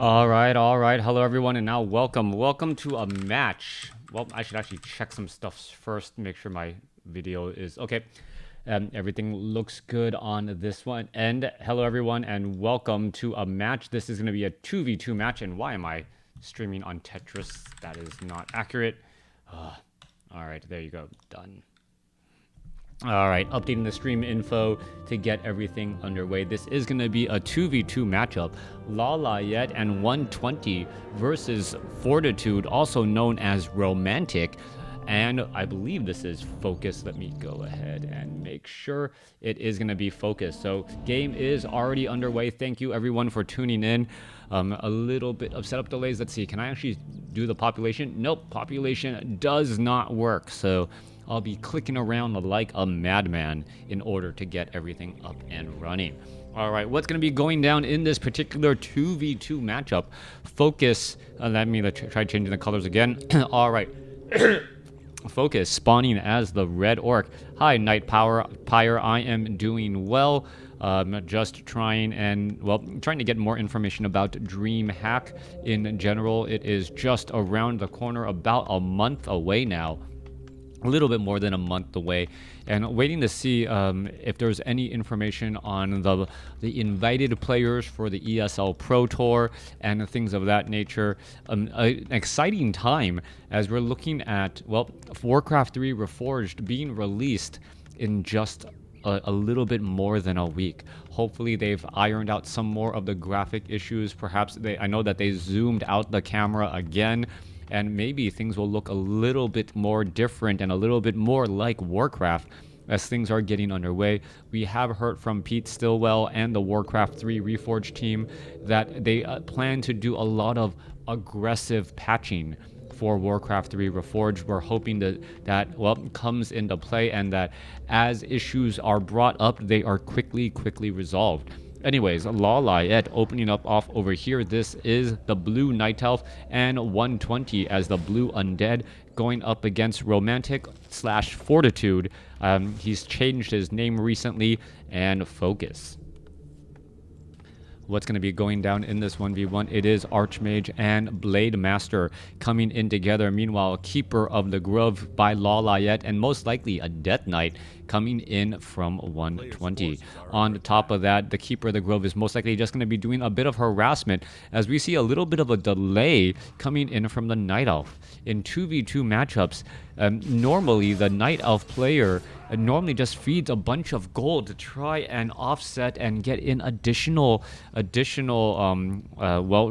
All right. Hello, everyone, and now welcome to a match. Well, I should actually check some stuff first, make sure my video is okay. Everything looks good on this one. And hello, everyone, and welcome to a match. This is going to be a 2v2 match. And why am I streaming on Tetris? That is not accurate. All right, there you go. Done. All right, updating the stream info to get everything underway. This is going to be a 2v2 matchup. Lawliet and 120 versus Fortitude, also known as Romantic. And I believe this is FoCuS. Let me go ahead and make sure it is going to be FoCuS. So game is already underway. Thank you, everyone, for tuning in. A little bit of setup delays. Let's see. Can I actually do the population? Nope, population does not work. So I'll be clicking around like a madman in order to get everything up and running. All right, what's going to be going down in this particular 2v2 matchup? FoCuS, let me try changing the colors again. All right. FoCuS spawning as the red orc. Hi, Night Pyre. I am doing well. Just trying to get more information about DreamHack in general. It is just around the corner, about a month away now. A little bit more than a month away, and waiting to see if there's any information on the invited players for the ESL Pro Tour and things of that nature. An exciting time as we're looking at, WarCraft 3 Reforged being released in just a little bit more than a week. Hopefully they've ironed out some more of the graphic issues. Perhaps I know that they zoomed out the camera again, and maybe things will look a little bit more different and a little bit more like Warcraft as things are getting underway. We have heard from Pete Stillwell and the Warcraft 3 Reforged team that they plan to do a lot of aggressive patching for Warcraft 3 Reforged. We're hoping that comes into play, and that as issues are brought up, they are quickly resolved. Anyways, Lawliet opening up off over here. This is the blue Night Elf and 120 as the blue Undead going up against Romantic / Fortitude. He's changed his name recently, and FoCuS. What's going to be going down in this 1v1? It is Archmage and Blade Master coming in together. Meanwhile, Keeper of the Grove by Lawliet, and most likely a Death Knight coming in from 120. On top of that, the Keeper of the Grove is most likely just going to be doing a bit of harassment, as we see a little bit of a delay coming in from the Night Elf. In 2v2 matchups, normally the Night Elf player normally just feeds a bunch of gold to try and offset and get in additional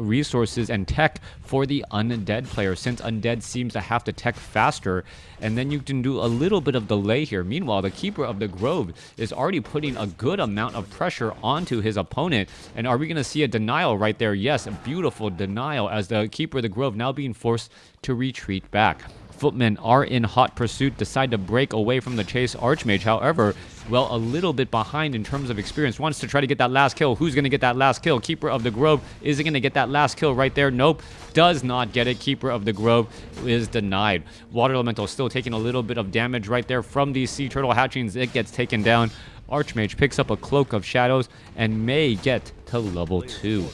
resources and tech for the Undead player, since Undead seems to have to tech faster, and then you can do a little bit of delay here. Meanwhile, the Keeper of the Grove is already putting a good amount of pressure onto his opponent, and are we going to see a denial right there? Yes, a beautiful denial, as the Keeper of the Grove now being forced to retreat back. Footmen are in hot pursuit, decide to break away from the chase. Archmage, however, a little bit behind in terms of experience, wants to try to get that last kill. Who's going to get that last kill? Keeper of the Grove, is it going to get that last kill right there? Nope, does not get it. Keeper of the Grove is denied. Water Elemental still taking a little bit of damage right there from these Sea Turtle hatchings. It gets taken down. Archmage picks up a Cloak of Shadows and may get to level 2.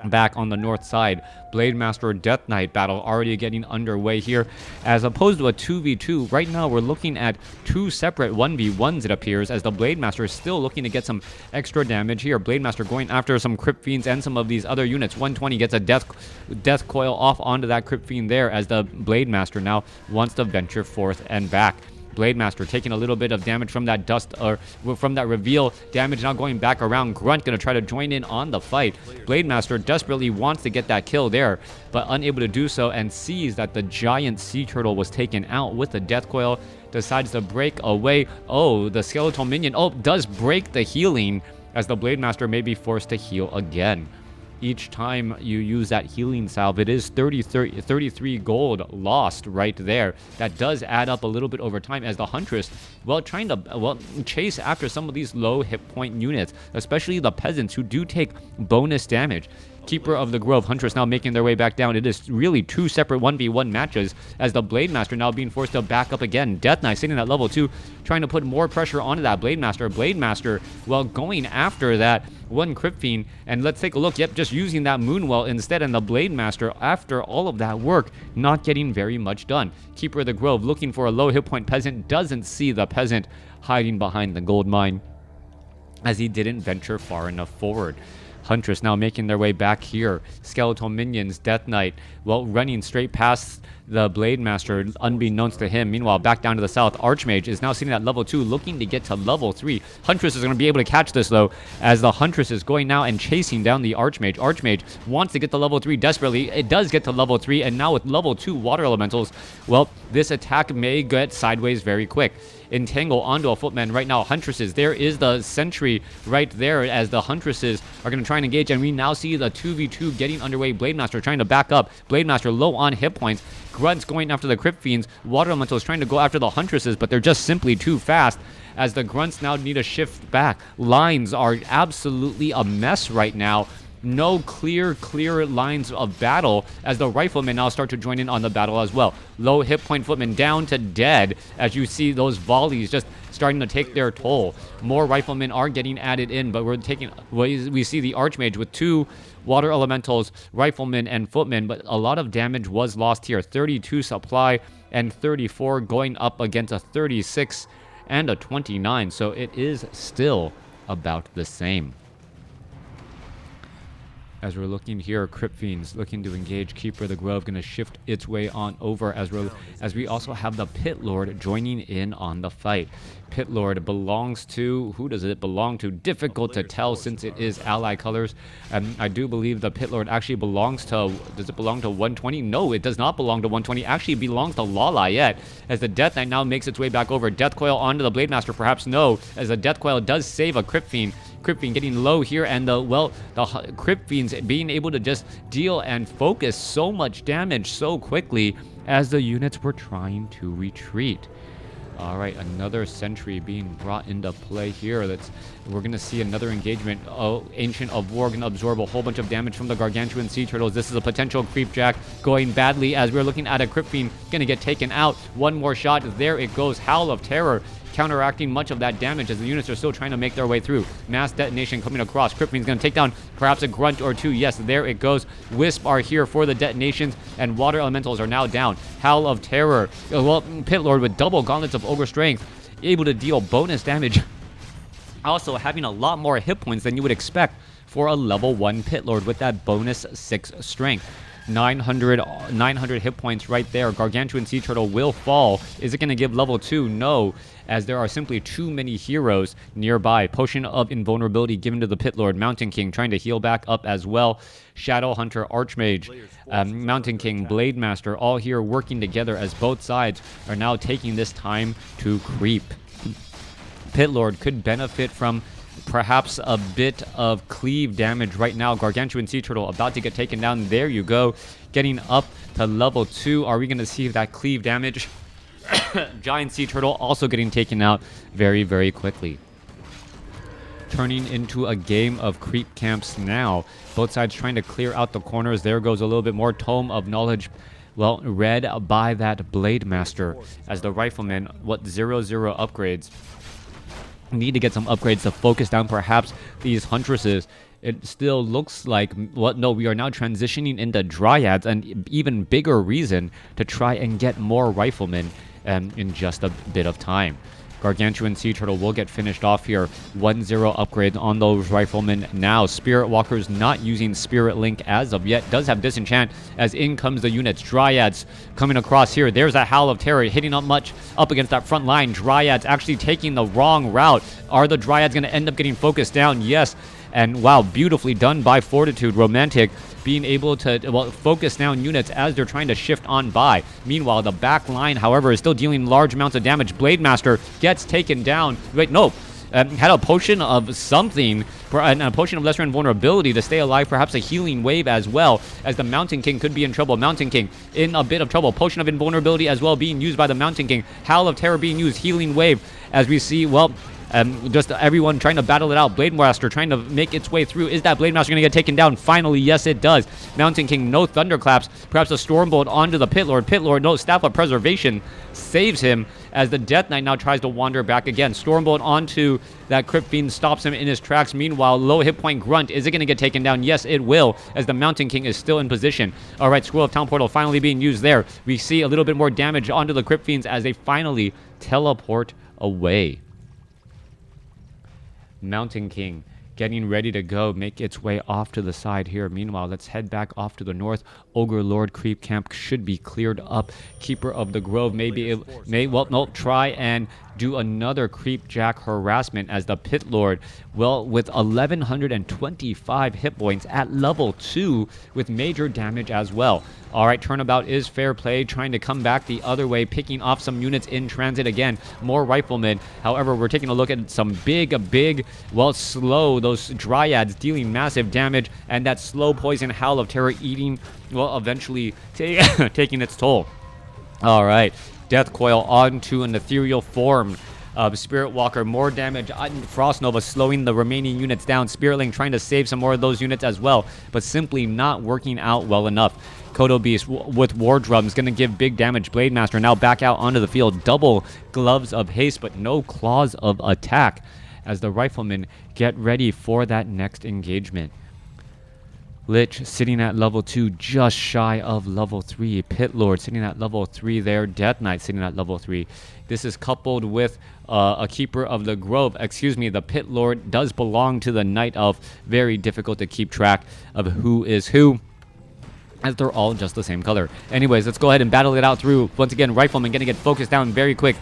Back on the north side, Blade Master Death Knight battle already getting underway here. As opposed to a 2v2, right now we're looking at two separate 1v1s, it appears, as the Blade Master is still looking to get some extra damage here. Blade Master going after some Crypt Fiends and some of these other units. 120 gets a death coil off onto that Crypt Fiend there, as the Blade Master now wants to venture forth and back. Blade Master taking a little bit of damage from that dust, or from that reveal damage, now going back around. Grunt going to try to join in on the fight. Blade Master desperately wants to get that kill there, but unable to do so, and sees that the giant sea turtle was taken out with the death coil. Decides to break away. Oh, the skeletal minion, does break the healing, as the Blade Master may be forced to heal again. Each time you use that healing salve, it is 33 gold lost right there. That does add up a little bit over time, as the Huntress, trying to chase after some of these low hit point units, especially the peasants who do take bonus damage. Keeper of the Grove, Huntress now making their way back down. It is really 2 separate 1v1 matches as the Blade Master now being forced to back up again. Death Knight sitting at level 2, trying to put more pressure onto that Blade Master. Blade Master, well, going after that one Crypt Fiend, and let's take a look. Yep, just using that Moonwell instead, and the Blade Master, after all of that work, not getting very much done. Keeper of the Grove looking for a low hit point peasant, doesn't see the peasant hiding behind the gold mine as he didn't venture far enough forward. Huntress now making their way back here. Skeletal minions, Death Knight, well, running straight past the Blade Master, unbeknownst to him. Meanwhile, back down to the south, Archmage is now sitting at level 2, looking to get to level 3. Huntress is going to be able to catch this, though, as the Huntress is going now and chasing down the Archmage. Archmage wants to get to level 3 desperately. It does get to level 3, and now with level 2 Water Elementals, well, this attack may get sideways very quick. Entangle onto a footman right now. Huntresses, there is the sentry right there as the Huntresses are going to try and engage, and we now see the 2v2 getting underway. Blade Master trying to back up. Blade Master low on hit points. Grunts going after the Crypt Fiends. Water Elementals trying to go after the Huntresses, but they're just simply too fast as the Grunts now need to shift back. Lines are absolutely a mess right now. No clear lines of battle as the Riflemen now start to join in on the battle as well. Low hit point footmen down to dead as you see those volleys just starting to take their toll. More Riflemen are getting added in, but we see the Archmage with 2 Water Elementals, Riflemen, and Footmen, but a lot of damage was lost here. 32 supply and 34 going up against a 36 and a 29, so it is still about the same. As we're looking here, Crypt Fiends looking to engage. Keeper of the Grove going to shift its way on over as we also have the Pit Lord joining in on the fight. Pit Lord belongs to, who does it belong to? Difficult to tell since it is ally colors. I do believe the Pit Lord actually belongs to, does it belong to 120? No, it does not belong to 120. Actually belongs to Lawliet as the Death Knight now makes its way back over. Death Coil onto the Blade Master, perhaps no, as the Death Coil does save a Crypt Fiend. Crypt Fiend getting low here, and the Crypt Fiends being able to just deal and focus so much damage so quickly as the units were trying to retreat. All right, another sentry being brought into play here. We're going to see another engagement. Oh, Ancient of War going to absorb a whole bunch of damage from the Gargantuan Sea Turtles. This is a potential Creep Jack going badly as we're looking at a Crypt Fiend going to get taken out. One more shot. There it goes. Howl of Terror counteracting much of that damage as the units are still trying to make their way through. Mass detonation coming across. Crypt Fiend's going to take down perhaps a grunt or 2. Yes, there it goes. Wisp are here for the detonations, and Water Elementals are now down. Howl of Terror. Well, Pit Lord with double gauntlets of Ogre Strength, able to deal bonus damage. Also having a lot more hit points than you would expect for a level 1 Pit Lord with that bonus 6 strength. 900 hit points right there. Gargantuan Sea Turtle will fall. Is it going to give level 2? No, as there are simply too many heroes nearby. Potion of Invulnerability given to the Pit Lord. Mountain King trying to heal back up as well. Shadow Hunter, Archmage, Mountain King, Blade Master, all here working together as both sides are now taking this time to creep. Pit Lord could benefit from perhaps a bit of cleave damage right now. Gargantuan Sea Turtle about to get taken down. There you go. Getting up to level 2. Are we going to see that cleave damage? Giant Sea Turtle also getting taken out very, very quickly. Turning into a game of creep camps now. Both sides trying to clear out the corners. There goes a little bit more Tome of Knowledge. Well, read by that Blade Master as the Rifleman, 0/0 upgrades. Need to get some upgrades to focus down perhaps these Huntresses. It still looks like, no, we are now transitioning into Dryads, an even bigger reason to try and get more Riflemen in just a bit of time. Gargantuan Sea Turtle will get finished off here. 1/0 upgrades on those Riflemen now. Spirit Walker's not using Spirit Link as of yet. Does have Disenchant as in comes the units. Dryads coming across here. There's a Howl of Terror hitting up against that front line. Dryads actually taking the wrong route. Are the Dryads going to end up getting focused down? Yes. And wow, beautifully done by Fortitude. Romantic being able to focus down units as they're trying to shift on by. Meanwhile, the back line, however, is still dealing large amounts of damage. Blade Master gets taken down. Wait, no. Had a potion of something, and a potion of lesser invulnerability to stay alive, perhaps a healing wave as well, as the Mountain King could be in trouble. Mountain King in a bit of trouble. Potion of invulnerability as well being used by the Mountain King. Howl of Terror being used, healing wave, as we see, Just everyone trying to battle it out. Blade Master trying to make its way through. Is that Blade Master going to get taken down? Finally, yes, it does. Mountain King, no Thunderclaps. Perhaps a Stormbolt onto the Pit Lord. Pit Lord, no Staff of Preservation, saves him as the Death Knight now tries to wander back again. Stormbolt onto that Crypt Fiend, stops him in his tracks. Meanwhile, low hit point Grunt, is it going to get taken down? Yes, it will, as the Mountain King is still in position. All right, Scroll of Town Portal finally being used there. We see a little bit more damage onto the Crypt Fiends as they finally teleport away. Mountain King getting ready to go, make its way off to the side here. Meanwhile, let's head back off to the north. Ogre Lord Creep Camp should be cleared up. Keeper of the Grove try and do another Creep Jack harassment as the Pit Lord, well, with 1125 hit points at level 2 with major damage as well. All right, turnabout is fair play, trying to come back the other way, picking off some units in transit again. More riflemen. However, we're taking a look at some big, well, slow, those Dryads dealing massive damage, and that slow poison Howl of Terror eating, well, eventually taking its toll. All right, Death Coil onto an ethereal form of Spirit Walker. More damage. Frost Nova slowing the remaining units down. Spiritling trying to save some more of those units as well, but simply not working out well enough. Kodo Beast with War Drums going to give big damage. Blade Master now back out onto the field. Double Gloves of Haste, but no Claws of Attack as the Riflemen get ready for that next engagement. Lich sitting at level 2, just shy of level 3. Pit Lord sitting at level 3 there. Death Knight sitting at level 3. This is coupled with a Keeper of the Grove. Excuse me, the Pit Lord does belong to the Night Elf. Very difficult to keep track of who is who, as they're all just the same color. Anyways, let's go ahead and battle it out through. Once again, Rifleman going to get focused down very quick.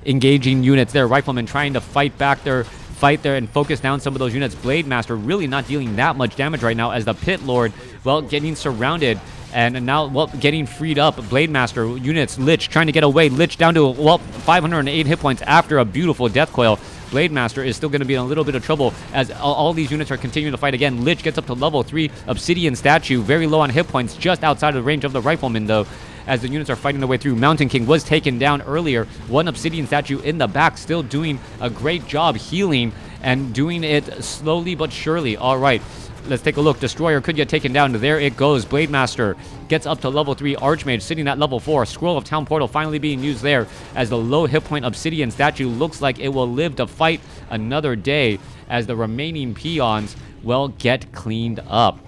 Engaging units there. Rifleman trying to fight back there and focus down some of those units. Blade Master really not dealing that much damage right now as the Pit Lord, well, getting surrounded and now, well, getting freed up. Blade Master units, Lich trying to get away. Lich down to, well, 508 hit points after a beautiful Death Coil. Blade Master is still going to be in a little bit of trouble as all these units are continuing to fight again. Lich gets up to level 3. Obsidian Statue, very low on hit points, just outside of the range of the Rifleman, though, as the units are fighting their way through. Mountain King was taken down earlier. One Obsidian Statue in the back, still doing a great job healing and doing it slowly but surely. All right, let's take a look. Destroyer could get taken down. There it goes. Blade Master gets up to level 3. Archmage sitting at level 4. Scroll of Town Portal finally being used there as the low hit point Obsidian Statue looks like it will live to fight another day as the remaining peons, well, get cleaned up.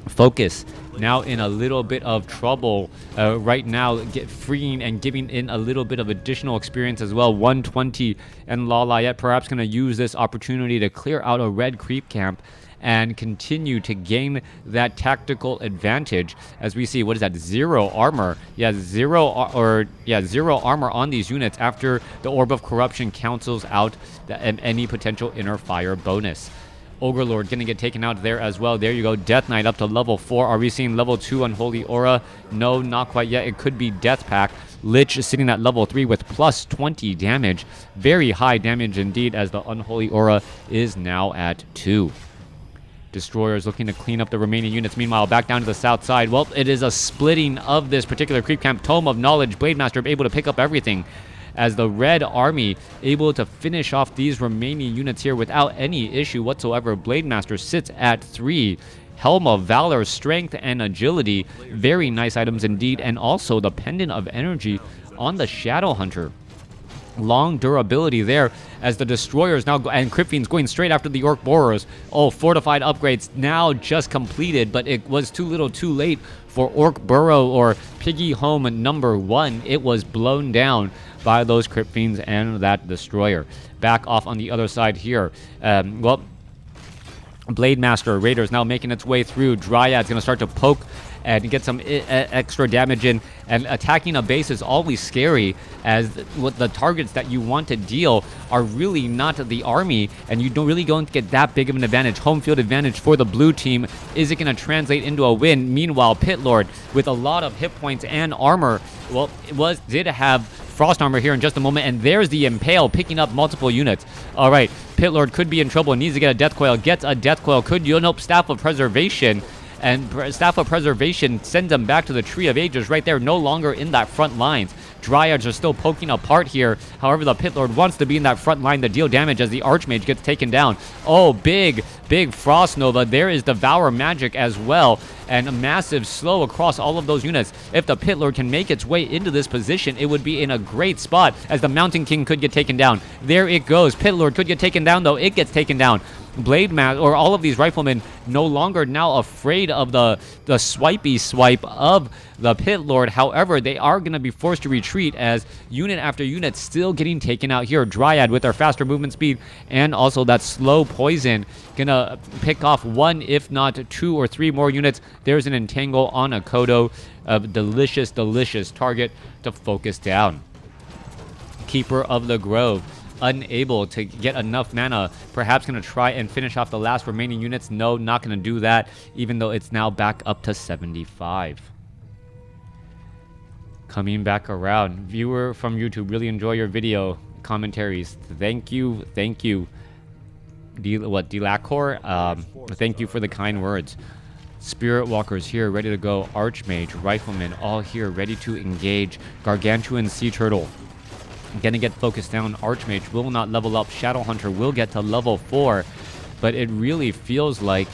FoCuS now in a little bit of trouble right now, freeing and giving in a little bit of additional experience as well. 120 and Lawliet perhaps going to use this opportunity to clear out a red creep camp and continue to gain that tactical advantage as we see, what is that, 0 armor? Yeah, 0 armor on these units after the Orb of Corruption cancels out any potential inner fire bonus. Ogre Lord going to get taken out there as well. There you go. Death Knight up to level 4. Are we seeing level 2 Unholy Aura? No, not quite yet. It could be Death Pack. Lich is sitting at level 3 with plus 20 damage. Very high damage indeed as the Unholy Aura is now at 2. Destroyers looking to clean up the remaining units. Meanwhile, back down to the south side. Well, it is a splitting of this particular creep camp. Tome of Knowledge. Blade Master able to pick up everything, as the Red Army able to finish off these remaining units here without any issue whatsoever. Blade Master sits at 3. Helm of Valor, Strength, and Agility. Very nice items indeed. And also the Pendant of Energy on the Shadow Hunter. Long durability there as the Destroyers now go, and Crypt Fiends going straight after the Orc Borers. Oh, fortified upgrades now just completed, but it was too little too late for Orc Burrow or Piggy Home number 1. It was blown down by those Crypt Fiends and that Destroyer. Back off on the other side here. Well, Blade Master Raiders now making its way through. Dryad's going to start to poke and get some extra damage in, and attacking a base is always scary, as what the targets that you want to deal are really not the army, and you don't really going to get that big of an advantage. Home field advantage for the blue team. Is it going to translate into a win? Meanwhile, Pit Lord with a lot of hit points and armor, well, did have frost armor here in just a moment, and there's the Impale picking up multiple units. All right, Pit Lord could be in trouble, needs to get a Death Coil, gets a Death Coil, could nope, Staff of Preservation. And Staff of Preservation sends them back to the Tree of Ages right there, no longer in that front lines. Dryads are still poking apart here. However, the Pit Lord wants to be in that front line to deal damage as the Archmage gets taken down. Oh, big Frost Nova. There is Devour Magic as well, and a massive slow across all of those units. If the Pit Lord can make its way into this position, it would be in a great spot, as the Mountain King could get taken down. There it goes. Pit Lord could get taken down, though. It gets taken down. Blade Master, or all of these riflemen, no longer now afraid of the swipey swipe of the Pit Lord. However, they are going to be forced to retreat as unit after unit still getting taken out here. Dryad with their faster movement speed and also that slow poison gonna pick off one, if not two or three more units. There's an entangle on a Kodo, a delicious target to focus down. Keeper of the Grove, unable to get enough mana. Perhaps going to try and finish off the last remaining units. No, not going to do that, even though it's now back up to 75. Coming back around. Viewer from YouTube, really enjoy your video commentaries. Thank you. Delacor? Thank you for the kind words. Spirit Walkers here, ready to go. Archmage, Rifleman, all here, ready to engage. Gargantuan Sea Turtle gonna get focused down. Archmage will not level up. Shadowhunter will get to level 4, but it really feels like,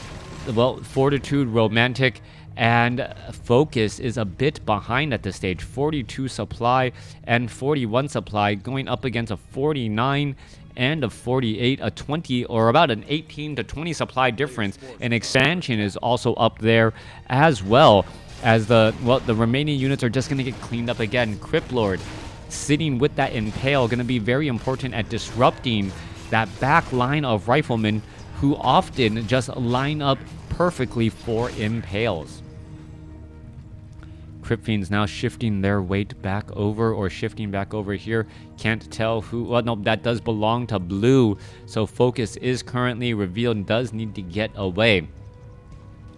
well, Fortitude, Romantic, and FoCuS is a bit behind at this stage. 42 supply and 41 supply going up against a 49 and a 48, a 20, or about an 18 to 20 supply difference. And expansion is also up there as well, as the remaining units are just gonna get cleaned up again. Crypt Lord sitting with that Impale, going to be very important at disrupting that back line of riflemen who often just line up perfectly for Impales. Crypt Fiends now shifting their weight back over, or shifting back over here. Can't tell who. Well, no, that does belong to blue. So FoCuS is currently revealed and does need to get away.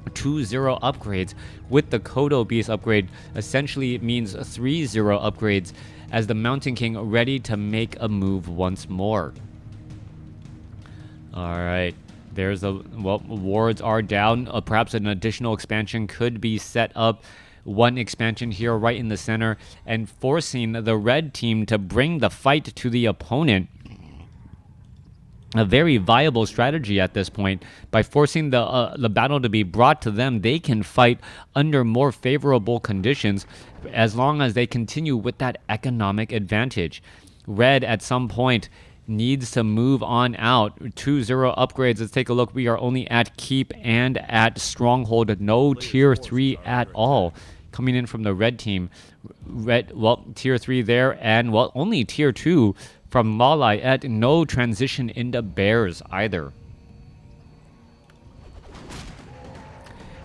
2-0 upgrades with the Kodo Beast upgrade essentially means 3-0 upgrades, as the Mountain King ready to make a move once more. Alright, there's a, well, wards are down. Perhaps an additional expansion could be set up. One expansion here right in the center, and forcing the red team to bring the fight to the opponent. A very viable strategy at this point. By forcing the battle to be brought to them, they can fight under more favorable conditions as long as they continue with that economic advantage. Red at some point needs to move on out. 2-0 upgrades. Let's take a look. We are only at Keep and at Stronghold. No tier 3 at all coming in from the red team. Red, well, tier 3 there, and well, only tier 2 from Lawliet. No transition into bears either.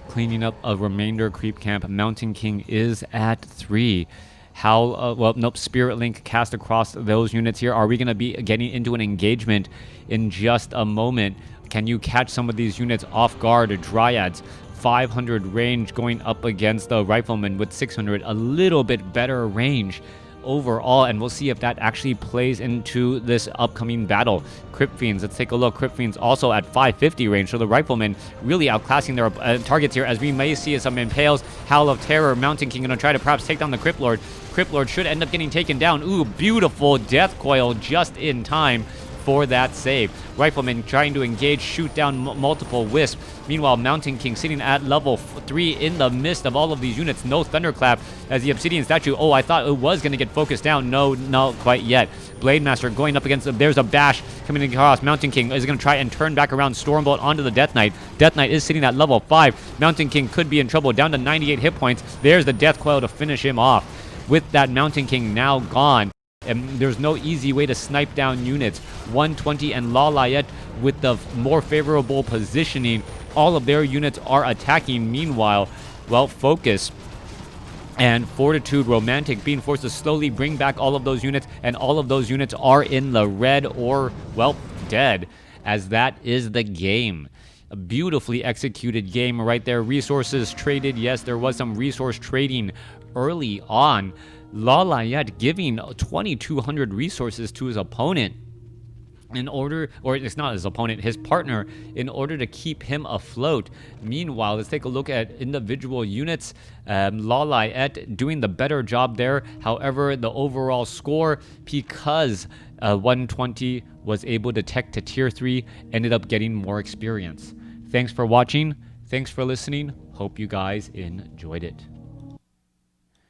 Cleaning up a remainder creep camp. Mountain King is at 3. How, well, nope, Spirit Link cast across those units here. Are we going to be getting into an engagement in just a moment? Can you catch some of these units off guard? Dryads, 500 range going up against the Rifleman with 600. A little bit better range overall, and we'll see if that actually plays into this upcoming battle. Crypt Fiends, let's take a look. Crypt Fiends also at 550 range, so the Riflemen really outclassing their targets here, as we may see some Impales. Howl of Terror, Mountain King gonna try to perhaps take down the Crypt Lord. Crypt Lord should end up getting taken down. Ooh, beautiful Death Coil just in time for that save. Rifleman trying to engage, shoot down multiple wisps. Meanwhile, Mountain King sitting at level 3 in the midst of all of these units. No Thunderclap as the Obsidian Statue. Oh, I thought it was going to get focused down. No, not quite yet. Blade Master going up against, there's a bash coming across. Mountain King is going to try and turn back around. Stormbolt onto the Death Knight. Death Knight is sitting at level 5. Mountain King could be in trouble, down to 98 hit points. There's the Death Coil to finish him off. With that Mountain King now gone, and there's no easy way to snipe down units. 120 and Lawliet with the more favorable positioning. All of their units are attacking. Meanwhile, well, FoCuS and Fortitude, Romantic being forced to slowly bring back all of those units, and all of those units are in the red or, well, dead, as that is the game. A beautifully executed game right there. Resources traded. Yes, there was some resource trading early on. Lawliet giving 2,200 resources to his opponent. in order, or it's not his opponent, his partner, in order to keep him afloat. Meanwhile, let's take a look at individual units. Lawliet doing the better job there. However, the overall score, because 120 was able to tech to tier 3, ended up getting more experience. Thanks for watching. Thanks for listening. Hope you guys enjoyed it.